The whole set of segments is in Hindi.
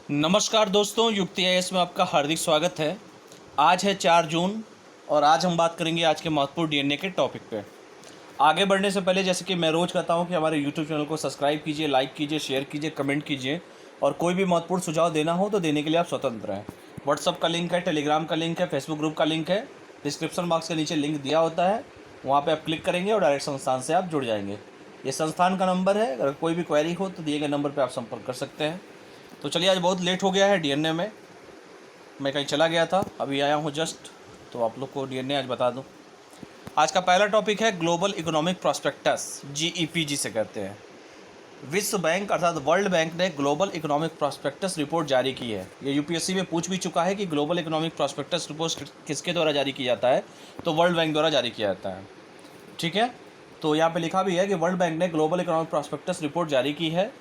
नमस्कार दोस्तों, युक्ति आईएएस में आपका हार्दिक स्वागत है। आज है 4 जून और आज हम बात करेंगे आज के महत्वपूर्ण डीएनए के टॉपिक पे। आगे बढ़ने से पहले जैसे कि मैं रोज़ कहता हूं कि हमारे यूट्यूब चैनल को सब्सक्राइब कीजिए, लाइक कीजिए, शेयर कीजिए, कमेंट कीजिए और कोई भी महत्वपूर्ण सुझाव देना हो तो देने के लिए आप स्वतंत्र हैं। व्हाट्सअप का लिंक है, टेलीग्राम का लिंक है, फेसबुक ग्रुप का लिंक है, डिस्क्रिप्शन बॉक्स के नीचे लिंक दिया होता है, वहाँ पर आप क्लिक करेंगे और डायरेक्ट संस्थान से आप जुड़ जाएंगे। ये संस्थान का नंबर है, अगर कोई भी क्वेरी हो तो दिए गए नंबर पर आप संपर्क कर सकते हैं। तो चलिए, आज बहुत लेट हो गया है डीएनए में, मैं कहीं चला गया था, अभी आया हूँ जस्ट, तो आप लोग को डीएनए आज बता दूँ। आज का पहला टॉपिक है ग्लोबल इकोनॉमिक प्रॉस्पेक्टस, जीईपी जिसे कहते हैं। विश्व बैंक अर्थात वर्ल्ड बैंक ने ग्लोबल इकोनॉमिक प्रॉस्पेक्टस रिपोर्ट जारी की है। ये यूपीएससी में पूछ भी चुका है कि ग्लोबल इकोनॉमिक प्रॉस्पेक्टस रिपोर्ट किसके द्वारा जारी किया जाता है, तो वर्ल्ड बैंक द्वारा जारी किया जाता है। ठीक है, तो यहाँ पे लिखा भी है कि वर्ल्ड बैंक ने ग्लोबल इकोनॉमिक प्रॉस्पेक्टस रिपोर्ट जारी की है।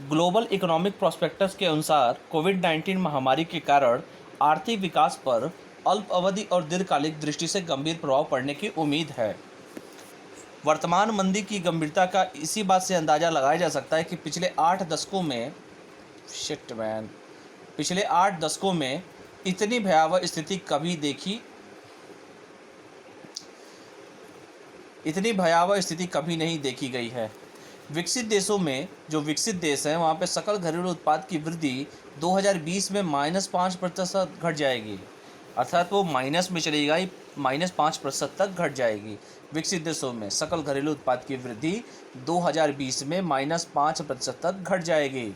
ग्लोबल इकोनॉमिक प्रॉस्पेक्टस के अनुसार कोविड-19 महामारी के कारण आर्थिक विकास पर अल्प अवधि और दीर्घकालिक दृष्टि से गंभीर प्रभाव पड़ने की उम्मीद है। वर्तमान मंदी की गंभीरता का इसी बात से अंदाज़ा लगाया जा सकता है कि पिछले 8 दशकों में इतनी भयावह स्थिति कभी नहीं देखी गई है। विकसित देशों में, जो विकसित देश हैं, वहाँ पे सकल घरेलू उत्पाद की वृद्धि 2020 में -5% घट जाएगी, अर्थात वो माइनस में चली गई, -5% तक घट जाएगी। विकसित देशों में सकल घरेलू उत्पाद की वृद्धि 2020 में -5% तक घट जाएगी।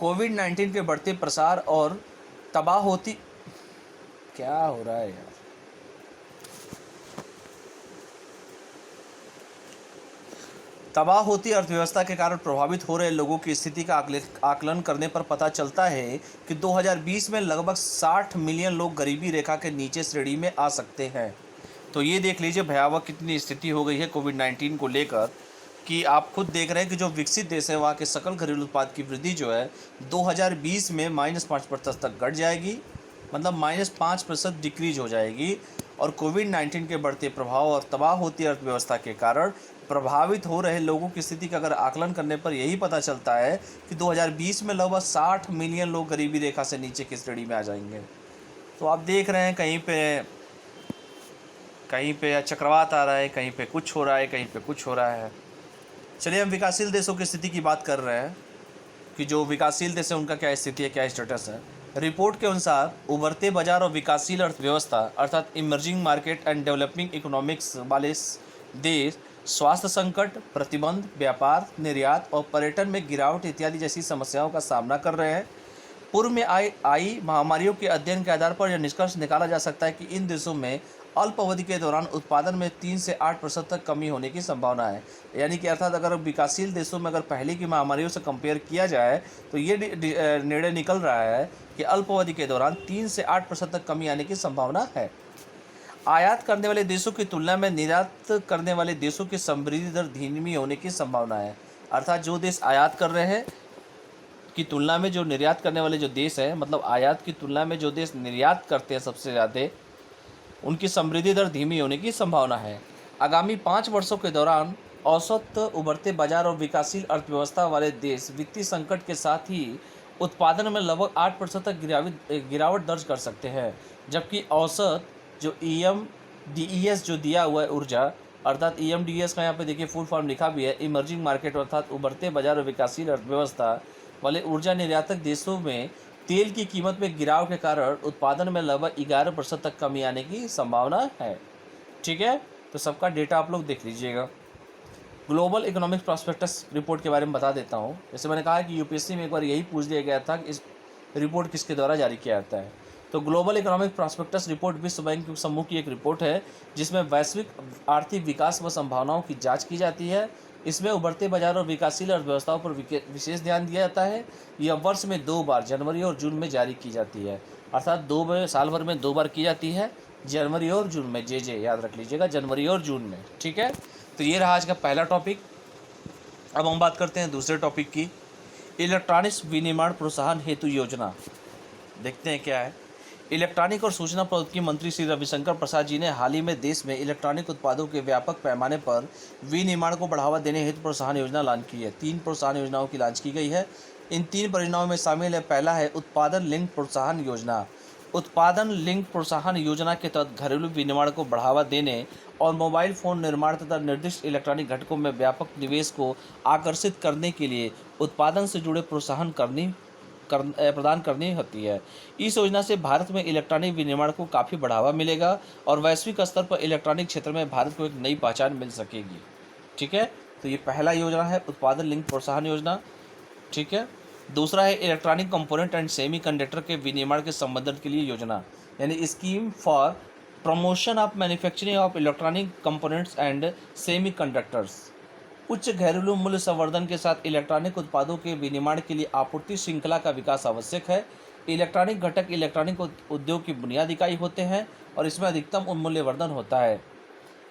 कोविड-19 के बढ़ते प्रसार और तबाह होती क्या हो रहा है यार तबाह होती अर्थव्यवस्था के कारण प्रभावित हो रहे लोगों की स्थिति का आकलन करने पर पता चलता है कि 2020 में लगभग 60 मिलियन लोग गरीबी रेखा के नीचे श्रेणी में आ सकते हैं। तो ये देख लीजिए भयावह कितनी स्थिति हो गई है कोविड-19 को लेकर, कि आप खुद देख रहे हैं कि जो विकसित देश है वहाँ के सकल घरेलू उत्पाद की वृद्धि जो है 2020 में -5% तक घट जाएगी, मतलब -5% डिक्रीज हो जाएगी। और कोविड-19 के बढ़ते प्रभाव और तबाह होती अर्थव्यवस्था के कारण प्रभावित हो रहे लोगों की स्थिति का अगर आकलन करने पर यही पता चलता है कि 2020 में लगभग 60 मिलियन लोग गरीबी रेखा से नीचे की श्रेणी में आ जाएंगे। तो आप देख रहे हैं कहीं पे चक्रवात आ रहा है, कहीं पे कुछ हो रहा है, कहीं पे कुछ हो रहा है। चलिए, हम विकासशील देशों की स्थिति की बात कर रहे हैं कि जो विकासशील देश है उनका क्या स्थिति है, क्या स्टेटस है। रिपोर्ट के अनुसार उभरते बाजार और विकासशील अर्थव्यवस्था अर्थात emerging market and developing economics वाले देश स्वास्थ्य संकट, प्रतिबंध, व्यापार, निर्यात और पर्यटन में गिरावट इत्यादि जैसी समस्याओं का सामना कर रहे हैं। पूर्व में आई महामारियों के अध्ययन के आधार पर यह निष्कर्ष निकाला जा सकता है कि इन देशों में अल्प अवधि के दौरान उत्पादन में 3 से 8% तक कमी होने की संभावना है। यानी कि अर्थात अगर विकासशील देशों में अगर पहले की महामारियों से कंपेयर किया जाए तो ये निर्णय निकल रहा है कि अल्प अवधि के दौरान 3 से 8% तक कमी आने की संभावना है। आयात करने वाले देशों की तुलना में निर्यात करने वाले देशों की समृद्धि दर धीमी होने की संभावना है। अर्थात जो देश आयात कर रहे हैं की तुलना में जो निर्यात करने वाले जो देश हैं, मतलब आयात की तुलना में जो देश निर्यात करते हैं सबसे ज़्यादा, उनकी समृद्धि दर धीमी होने की संभावना है। आगामी 5 वर्षों के दौरान औसत उभरते बाजार और विकासशील अर्थव्यवस्था वाले देश वित्तीय संकट के साथ ही उत्पादन में लगभग 8% तक गिरावट दर्ज कर सकते हैं, जबकि औसत जो EMDES जो दिया हुआ है ऊर्जा, अर्थात EMDES का यहाँ पे देखिए फुल फॉर्म लिखा भी है, इमर्जिंग मार्केट अर्थात उभरते बाजार और विकासशील अर्थव्यवस्था वाले ऊर्जा निर्यातक देशों में तेल की कीमत में गिराव के कारण उत्पादन में लगभग 11% तक कमी आने की संभावना है। ठीक है, तो सबका डेटा आप लोग देख लीजिएगा। ग्लोबल इकोनॉमिक प्रॉस्पेक्टस रिपोर्ट के बारे में बता देता हूँ। जैसे मैंने कहा कि यूपीएससी में एक बार यही पूछ दिया गया था कि इस रिपोर्ट किसके द्वारा जारी किया जाता है। तो ग्लोबल इकोनॉमिक प्रॉस्पेक्टस रिपोर्ट विश्व बैंक समूह की एक रिपोर्ट है जिसमें वैश्विक आर्थिक विकास व संभावनाओं की जाँच की जाती है। इसमें उभरते बाजार और विकासशील अर्थव्यवस्थाओं पर विशेष ध्यान दिया जाता है। यह वर्ष में 2 बार जनवरी और जून में जारी की जाती है, अर्थात साल भर में 2 बार की जाती है, जनवरी और जून में। याद रख लीजिएगा, जनवरी और जून में। ठीक है, तो ये रहा आज का पहला टॉपिक। अब हम बात करते हैं दूसरे टॉपिक की, इलेक्ट्रॉनिक्स विनिर्माण प्रोत्साहन हेतु योजना। देखते हैं क्या है। इलेक्ट्रॉनिक और सूचना प्रौद्योगिकी मंत्री श्री रविशंकर प्रसाद जी ने हाल ही में देश में इलेक्ट्रॉनिक उत्पादों के व्यापक पैमाने पर विनिर्माण को बढ़ावा देने हेतु प्रोत्साहन योजना लॉन्च की है। 3 प्रोत्साहन योजनाओं की लॉन्च की गई है। इन 3 परियोजनाओं में शामिल है। पहला है उत्पादन लिंक प्रोत्साहन योजना। उत्पादन लिंक प्रोत्साहन योजना के तहत घरेलू विनिर्माण को बढ़ावा देने और मोबाइल फ़ोन निर्माण तथा निर्दिष्ट इलेक्ट्रॉनिक घटकों में व्यापक निवेश को आकर्षित करने के लिए उत्पादन से जुड़े प्रोत्साहन प्रदान करनी होती है। इस योजना से भारत में इलेक्ट्रॉनिक विनिर्माण को काफ़ी बढ़ावा मिलेगा और वैश्विक स्तर पर इलेक्ट्रॉनिक क्षेत्र में भारत को एक नई पहचान मिल सकेगी। ठीक है, तो ये पहला योजना है उत्पादन लिंक प्रोत्साहन योजना। ठीक है, दूसरा है electronic component and semi conductor के विनिर्माण के संवर्धन के लिए योजना, यानी scheme for promotion of manufacturing of electronic components and semi conductors. उच्च घरेलू मूल्य संवर्धन के साथ इलेक्ट्रॉनिक उत्पादों के विनिर्माण के लिए आपूर्ति श्रृंखला का विकास आवश्यक है। इलेक्ट्रॉनिक घटक इलेक्ट्रॉनिक उद्योग की बुनियादी इकाई होते हैं और इसमें अधिकतम मूल्यवर्धन होता है।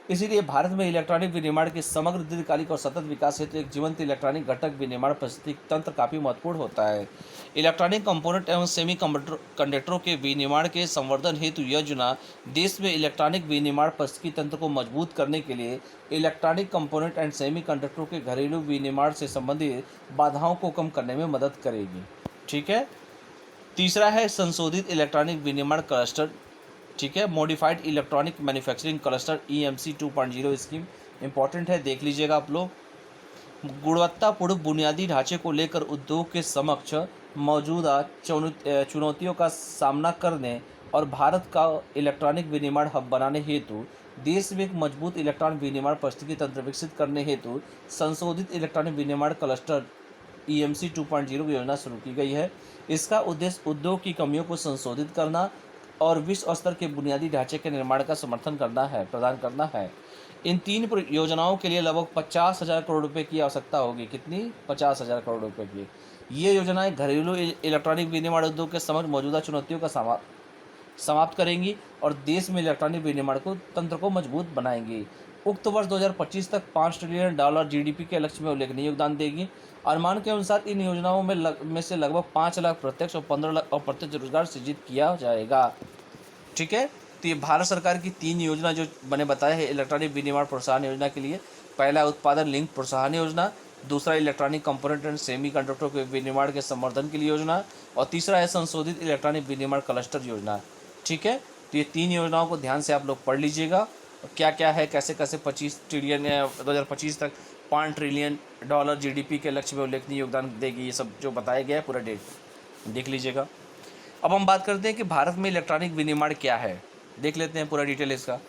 इसीलिए भारत में इलेक्ट्रॉनिक विनिर्माण के समग्र दीर्घकालिक और सतत विकास हेतु एक जीवंत इलेक्ट्रॉनिक घटक विनिर्माण पारिस्थितिकी तंत्र काफ़ी महत्वपूर्ण होता है। इलेक्ट्रॉनिक कंपोनेंट एवं सेमी कंडक्टरों के विनिर्माण के संवर्धन हेतु यह योजना देश में इलेक्ट्रॉनिक विनिर्माण पारिस्थितिकी तंत्र को मजबूत करने के लिए इलेक्ट्रॉनिक कंपोनेंट एंड सेमी कंडक्टरों के घरेलू विनिर्माण से संबंधित बाधाओं को कम करने में मदद करेगी। ठीक है, तीसरा है संशोधित इलेक्ट्रॉनिक विनिर्माण क्लस्टर। ठीक है, modified electronic manufacturing cluster EMC 2.0 scheme important है, देख लीजिएगा आप लोग। गुणवत्तापूर्ण बुनियादी ढांचे को लेकर उद्योग के समक्ष मौजूदा चुनौतियों का सामना करने और भारत का इलेक्ट्रॉनिक विनिर्माण हब बनाने हेतु देश में एक मजबूत इलेक्ट्रॉनिक विनिर्माण पारिस्थितिकी तंत्र विकसित करने हेतु संशोधित इलेक्ट्रॉनिक विनिर्माण क्लस्टर EMC 2.0 योजना शुरू की गई है। इसका उद्देश्य उद्योग की कमियों को संशोधित करना और विश्व स्तर के बुनियादी ढांचे के निर्माण का समर्थन प्रदान करना है। इन 3 योजनाओं के लिए लगभग 50,000 करोड़ रुपए की आवश्यकता होगी। कितनी? 50,000 करोड़ रुपए की। ये योजनाएं घरेलू इलेक्ट्रॉनिक विनिर्माण उद्योग के समक्ष मौजूदा चुनौतियों का समाप्त करेंगी और देश में इलेक्ट्रॉनिक विनिर्माण को तंत्र को मजबूत बनाएंगी। उक्त वर्ष 2025 तक $5 ट्रिलियन GDP के लक्ष्य में उल्लेखनीय योगदान देगी। अनुमान के अनुसार इन योजनाओं में से लगभग 5 लाख प्रत्यक्ष और 15 लाख अप्रत्यक्ष रोजगार सृजित किया जाएगा। ठीक है, तो ये भारत सरकार की 3 योजना जो मैंने बताया है इलेक्ट्रॉनिक विनिर्माण प्रोत्साहन योजना के लिए। पहला उत्पादन लिंक प्रोत्साहन योजना, दूसरा इलेक्ट्रॉनिक कंपोनेंट एंड सेमी कंडक्टरों के विनिर्माण के संवर्धन के लिए योजना और तीसरा है संशोधित इलेक्ट्रॉनिक विनिर्माण क्लस्टर योजना। ठीक है, तो ये 3 योजनाओं को ध्यान से आप लोग पढ़ लीजिएगा, क्या क्या है, कैसे कैसे 25 ट्रिलियन 2025 तक $5 ट्रिलियन GDP के लक्ष्य में उल्लेखनीय योगदान देगी। ये सब जो बताया गया है पूरा डेट देख लीजिएगा। अब हम बात करते हैं कि भारत में इलेक्ट्रॉनिक विनिर्माण क्या है, देख लेते हैं पूरा डिटेल इसका।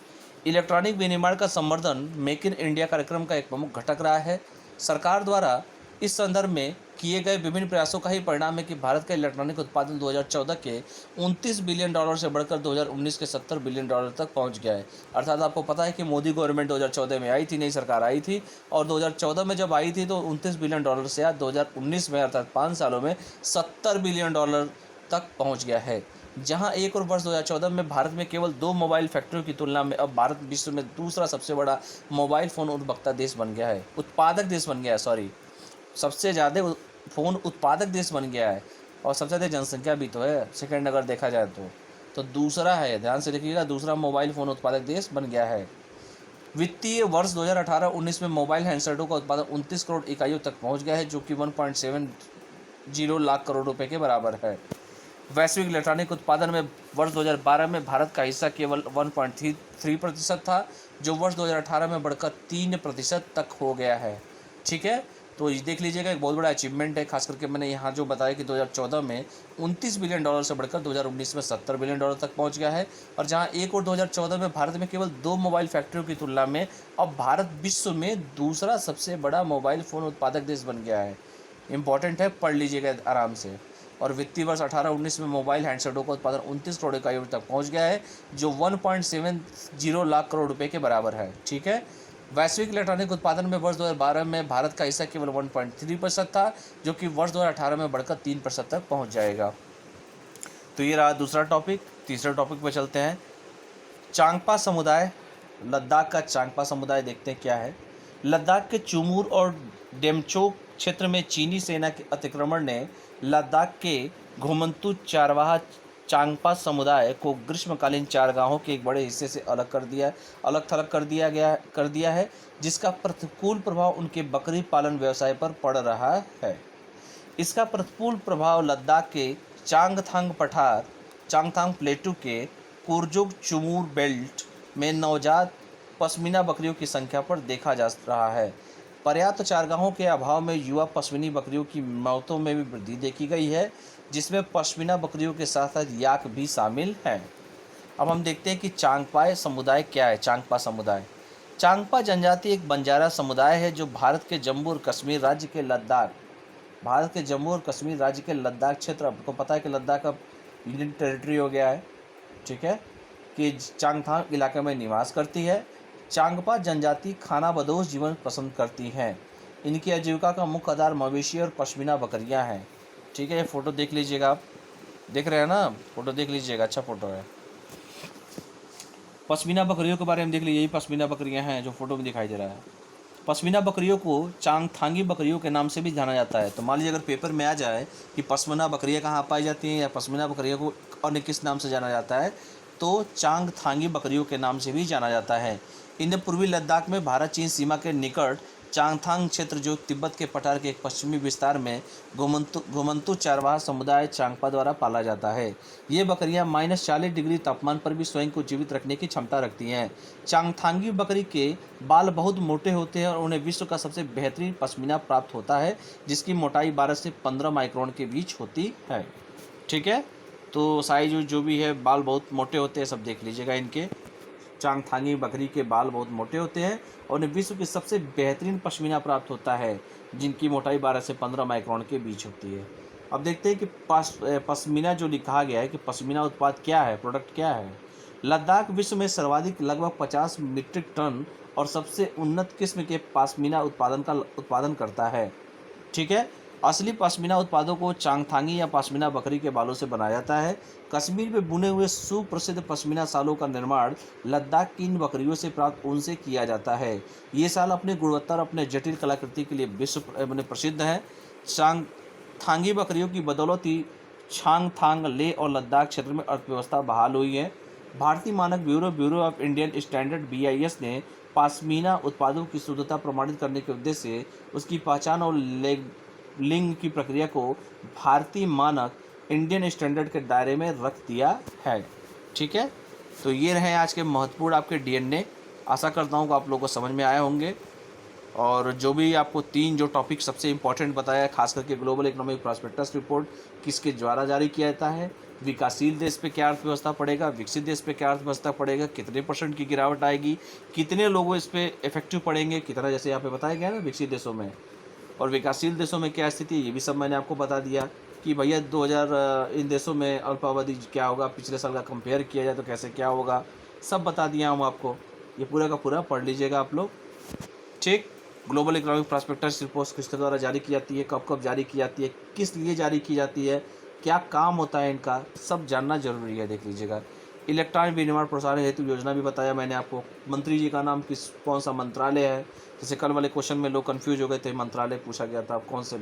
इलेक्ट्रॉनिक विनिर्माण का संवर्धन मेक इन इंडिया कार्यक्रम का एक प्रमुख घटक रहा है। सरकार द्वारा इस संदर्भ में किए गए विभिन्न प्रयासों का ही परिणाम है कि भारत का इलेक्ट्रॉनिक उत्पादन 2014 के $29 बिलियन से बढ़कर 2019 के $70 बिलियन तक पहुंच गया है। अर्थात आपको पता है कि मोदी गवर्नमेंट 2014 में आई थी, नई सरकार आई थी और 2014 में जब आई थी तो $29 बिलियन से आज 2019 में अर्थात 5 सालों में $70 बिलियन तक पहुँच गया है। जहां एक और वर्ष 2014 में भारत में केवल 2 मोबाइल फैक्ट्रियों की तुलना में अब भारत विश्व में दूसरा सबसे बड़ा मोबाइल फ़ोन उत्पादक देश बन गया है, सबसे ज़्यादा फ़ोन उत्पादक देश बन गया है और सबसे ज़्यादा जनसंख्या भी तो है सेकंड अगर देखा जाए तो दूसरा है, ध्यान से देखिएगा, दूसरा मोबाइल फ़ोन उत्पादक देश बन गया है। वित्तीय वर्ष 2018-19 में मोबाइल हैंडसेटों का उत्पादन 29 करोड़ इकाइयों तक पहुंच गया है, जो कि 1.70 लाख करोड़ रुपए के बराबर है। वैश्विक इलेक्ट्रॉनिक उत्पादन में वर्ष 2012 में भारत का हिस्सा केवल 1.3% था, जो वर्ष 2018 में बढ़कर 3% तक हो गया है। ठीक है, तो ये देख लीजिएगा, एक बहुत बड़ा अचीवमेंट है। खास करके मैंने यहाँ जो बताया कि 2014 में $29 बिलियन से बढ़कर 2019 में $70 बिलियन तक पहुँच गया है। और जहाँ एक और 2014 में भारत में केवल 2 मोबाइल फैक्ट्रियों की तुलना में अब भारत विश्व में दूसरा सबसे बड़ा मोबाइल फ़ोन उत्पादक देश बन गया है। इंपॉर्टेंट है, पढ़ लीजिएगा आराम से। और वित्तीय वर्ष 18-19 में मोबाइल हैंडसेटों का उत्पादन 29 करोड़ इकाइयों तक पहुंच गया है, जो 1.70 लाख करोड़ रुपए के बराबर है। ठीक है, वैश्विक इलेक्ट्रॉनिक उत्पादन में वर्ष 2012 में भारत का हिस्सा केवल 1.3% था, जो कि वर्ष 2018 में बढ़कर 3% तक पहुंच जाएगा। तो ये रहा दूसरा टॉपिक। तीसरे टॉपिक पर चलते हैं। चांगपा समुदाय, लद्दाख का चांगपा समुदाय देखते हैं क्या है। लद्दाख के चुमूर और डेमचोक क्षेत्र में चीनी सेना के अतिक्रमण ने लद्दाख के घुमंतु चारवाहा चांगपा समुदाय को ग्रीष्मकालीन चारगाहों के एक बड़े हिस्से से अलग थलग कर दिया है, जिसका प्रतिकूल प्रभाव उनके बकरी पालन व्यवसाय पर पड़ रहा है। इसका प्रतिकूल प्रभाव लद्दाख के चांगथांग पठार, चांगथांग प्लेटू के कुरजुक चुमूर बेल्ट में नवजात पश्मीना बकरियों की संख्या पर देखा जा रहा है। पर्याप्त चारागाहों के अभाव में युवा पश्मीनी बकरियों की मौतों में भी वृद्धि देखी गई है, जिसमें पश्मीना बकरियों के साथ साथ याक भी शामिल हैं। अब हम देखते हैं कि चांगपा समुदाय क्या है। चांगपा समुदाय, चांगपा जनजाति एक बंजारा समुदाय है जो भारत के जम्मू और कश्मीर राज्य के लद्दाख क्षेत्र, आपको पता है कि लद्दाख अब यूनियन टेरिटरी हो गया है, ठीक है, कि चांगथांग इलाके में निवास करती है। चांगपा जनजाति खानाबदोश जीवन पसंद करती हैं। इनकी आजीविका का मुख्य आधार मवेशी और पश्मीना बकरियां हैं, ठीक है। ये फ़ोटो देख लीजिएगा, आप देख रहे हैं ना, फ़ोटो देख लीजिएगा, अच्छा फ़ोटो है। पश्मीना बकरियों के बारे में देख लीजिए, यही पश्मीना बकरियां हैं जो फोटो में दिखाई दे रहा है। पश्मीना बकरियों को चांगथांगी बकरियों के नाम से भी जाना जाता है। तो मान लीजिए अगर पेपर में आ जाए कि पश्मीना बकरियां कहाँ पाई जाती हैं या पश्मीना बकरियों को अन्य किस नाम से जाना जाता है, तो चांगथांगी बकरियों के नाम से भी जाना जाता है। इन्हें पूर्वी लद्दाख में भारत चीन सीमा के निकट चांगथांग क्षेत्र, जो तिब्बत के पठार के एक पश्चिमी विस्तार में घुमंतु चारवाहा समुदाय चांगपा द्वारा पाला जाता है। ये बकरियां -40 डिग्री तापमान पर भी स्वयं को जीवित रखने की क्षमता रखती हैं। चांगथांगी बकरी के बाल बहुत मोटे होते हैं और उन्हें विश्व का सबसे बेहतरीन पश्मीना प्राप्त होता है, जिसकी मोटाई 12 से 15 माइक्रोन के बीच होती है, ठीक है। तो साइज जो भी है, बाल बहुत मोटे होते हैं, सब देख लीजिएगा। इनके चांगथांगी बकरी के बाल बहुत मोटे होते हैं और उन्हें विश्व की सबसे बेहतरीन पश्मीना प्राप्त होता है, जिनकी मोटाई 12 से 15 माइक्रोन के बीच होती है। अब देखते हैं कि पश्मीना जो लिखा गया है कि पश्मीना उत्पाद क्या है, प्रोडक्ट क्या है। लद्दाख विश्व में सर्वाधिक लगभग 50 मीट्रिक टन और सबसे उन्नत किस्म के पश्मीना उत्पादन करता है, ठीक है। असली पश्मीना उत्पादों को चांगथांगी या पश्मीना बकरी के बालों से बनाया जाता है। कश्मीर में बुने हुए सुप्रसिद्ध पश्मीना शालों का निर्माण लद्दाख की इन बकरियों से प्राप्त ऊन से किया जाता है। ये शाल अपनी गुणवत्ता और अपने जटिल कलाकृति के लिए विश्व में प्रसिद्ध है। चांगथांगी बकरियों की बदौलत ही चांगथांग, लेह और लद्दाख क्षेत्र में अर्थव्यवस्था बहाल हुई है। भारतीय मानक bureau of Indian standard BIS ने पश्मीना उत्पादों की शुद्धता प्रमाणित करने के उद्देश्य से उसकी पहचान और लिंग की प्रक्रिया को भारतीय मानक इंडियन स्टैंडर्ड के दायरे में रख दिया है, ठीक है। तो ये रहे आज के महत्वपूर्ण आपके DNA। आशा करता हूँ कि आप लोगों को समझ में आए होंगे। और जो भी आपको 3 जो टॉपिक सबसे इम्पोर्टेंट बताया है, खास करके ग्लोबल इकोनॉमिक प्रॉस्पेक्टस रिपोर्ट किसके द्वारा जारी किया जाता है, विकासशील देश पे क्या अर्थव्यवस्था पड़ेगा, विकसित देश पे क्या अर्थव्यवस्था पड़ेगा, कितने % की गिरावट आएगी, कितने लोगों इस पे इफेक्टिव पड़ेंगे, कितना, जैसे यहाँ पे बताया गया ना विकसित देशों में और विकासशील देशों में क्या स्थिति है, ये भी सब मैंने आपको बता दिया कि भैया 2000 इन देशों में अल्पावधि क्या होगा, पिछले साल का कंपेयर किया जाए तो कैसे क्या होगा, सब बता दिया हूँ आपको। ये पूरा का पूरा पढ़ लीजिएगा आप लोग, ठीक। ग्लोबल इकोनॉमिक प्रॉस्पेक्टस रिपोर्ट किसके द्वारा जारी की जाती है, कब कब जारी की जाती है, किस लिए जारी की जाती है, क्या काम होता है इनका, सब जानना जरूरी है, देख लीजिएगा। इलेक्ट्रॉनिक विनिमय प्रसारण हेतु योजना भी बताया मैंने आपको। मंत्री जी का नाम कौन सा मंत्रालय है, जैसे कल वाले क्वेश्चन में लोग कंफ्यूज हो गए थे, मंत्रालय पूछा गया था, कौन से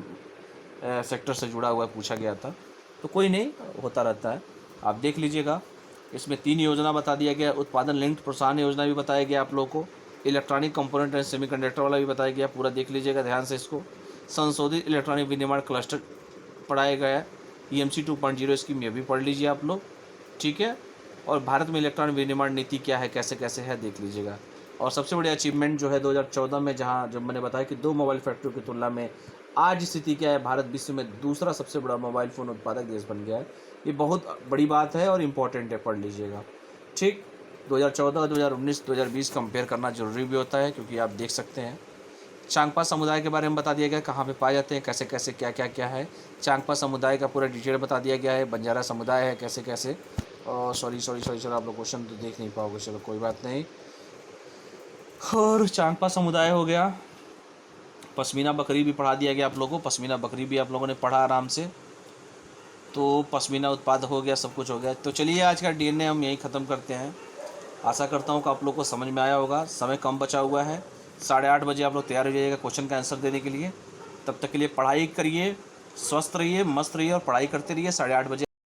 सेक्टर से जुड़ा हुआ पूछा गया था, तो कोई नहीं, होता रहता है, आप देख लीजिएगा। इसमें 3 योजना बता दिया गया, उत्पादन लिंक्ड प्रोत्साहन योजना भी बताया गया आप लोगों को, इलेक्ट्रॉनिक कंपोनेंट एंड सेमीकंडक्टर वाला भी बताया गया, पूरा देख लीजिएगा ध्यान से इसको। संशोधित इलेक्ट्रॉनिक विनिर्माण क्लस्टर पढ़ाया गया है, EMC 2.0 स्कीम ये भी पढ़ लीजिए आप लोग, ठीक है। और भारत में इलेक्ट्रॉनिक विनिर्माण नीति क्या है, कैसे कैसे है, देख लीजिएगा। और सबसे बड़ी अचीवमेंट जो है 2014 में, जहां जब मैंने बताया कि 2 मोबाइल फैक्ट्रियों की तुलना में आज स्थिति क्या है, भारत विश्व में दूसरा सबसे बड़ा मोबाइल फ़ोन उत्पादक देश बन गया है। ये बहुत बड़ी बात है और इम्पॉर्टेंट है, पढ़ लीजिएगा, ठीक। 2014, 2019, 2020 कंपेयर करना जरूरी भी होता है, क्योंकि आप देख सकते हैं चांगपा समुदाय के बारे में बता दिया गया, कहाँ पे पाए जाते हैं, कैसे कैसे क्या क्या क्या है। चांगपा समुदाय का पूरा डिटेल बता दिया गया है, बंजारा समुदाय है कैसे कैसे। और सॉरी चलो आप लोग क्वेश्चन तो देख नहीं पाओगे, चलो कोई बात नहीं। और चांगपा समुदाय हो गया, पश्मीना बकरी भी पढ़ा दिया गया आप लोगों को, पश्मीना बकरी भी आप लोगों ने पढ़ा आराम से। तो पश्मीना उत्पाद हो गया, सब कुछ हो गया। तो चलिए आज का DNA हम यहीं ख़त्म करते हैं। आशा करता हूँ कि आप लोग को समझ में आया होगा। समय कम बचा हुआ है, 8:30 बजे आप लोग तैयार हो जाइएगा क्वेश्चन का आंसर देने के लिए। तब तक के लिए पढ़ाई करिए, स्वस्थ रहिए, मस्त रहिए और पढ़ाई करते रहिए। 8:30 बजे